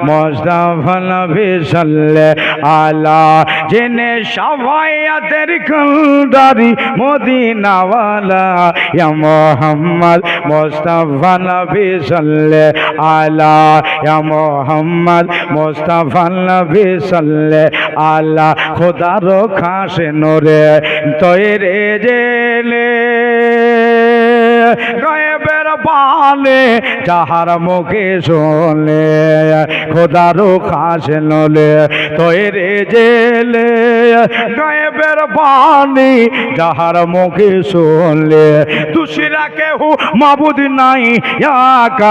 মোস্তফা নবী সাল্লাল্লাহু আলা জেনে শাফায়াতের কান্ডারি মদিনাওয়ালা ইয়া মুহাম্মদ মোস্তফা নবী সাল্লাল্লাহু আলা ইয়া মুহাম্মদ মোস্তফা নবী সাল্লাল্লাহু আলা খোদার খাস নূরে তৈরে জেলে গায়েবের বালে যাহার মুখে শুনলে খোদারও খাস নলে তৈরে জেলে গায়েবের বাণী যাহার মুখে শুনলে দুসরা কেহ মাবুদ নাই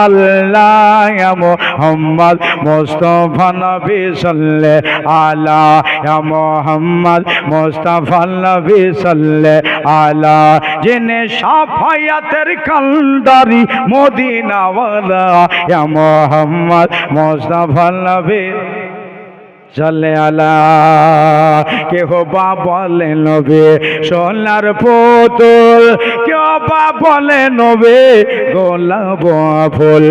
আল্লাহ মুহাম্মদ মুস্তাফা নবী সাল্লাল্লাহু আলা ইয়া মুহাম্মদ মুস্তাফা নবী সাল্লাল্লাহু আলা জেনে শাফায়াতের কান্ডারি মদিনাওয়ালা ইয়া মুহাম্মদ মুস্তাফা নবী সাল্লে আলা কেহ বা বলে নবী সোনার পুতুল কেহ বা বলে নবী গোলাপ ফুল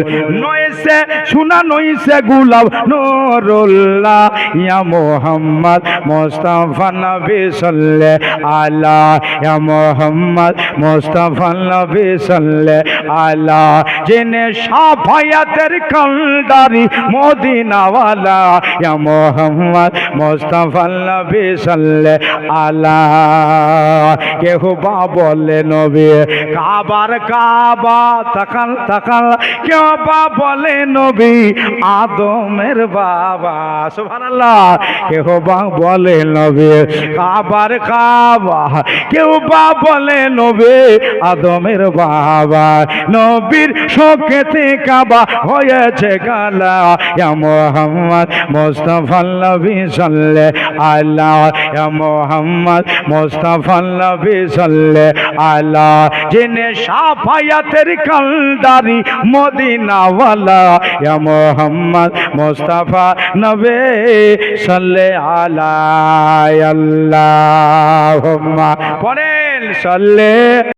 নইছে সোনা নইছে গোলাপ নুরুল্লাহ ইয়া মুহাম্মদ মুস্তাফা নবী সাল্লে আলা ইয়া মুহাম্মদ মুস্তাফা নবী সাল্লে আলা জেনে শাফায়াতের কান্ডারি মদিনাওয়ালা ইয়া মুহাম্মদ মুস্তাফা নবী সাল্লাল্লাহু আলা কেহ বা বলে নবী কাবার কাবা তাকাল তাকাল কেহ বা বলে নবী আদমের বাবা সুবহানাল্লাহ কেহ বা বলে নবী কাবার কাবা কেহ বা বলে নবী আদমের বাবা নবীর শোকেতে কাবা হয়েছে গালা ইয়া মুহাম্মদ মুস্তাফা নবী সাল্লাল্লাহু আলা ইয়া মুহাম্মদ মুস্তাফা নবী সাল্লাল্লাহু আলা জেনে শাফায়াতের কান্ডারি মদিনাওয়ালা ইয়া মুহাম্মদ মুস্তাফা নবী সাল্লাল্লাহু আলা আল্লাহুম্মা পড়েন সাল্লে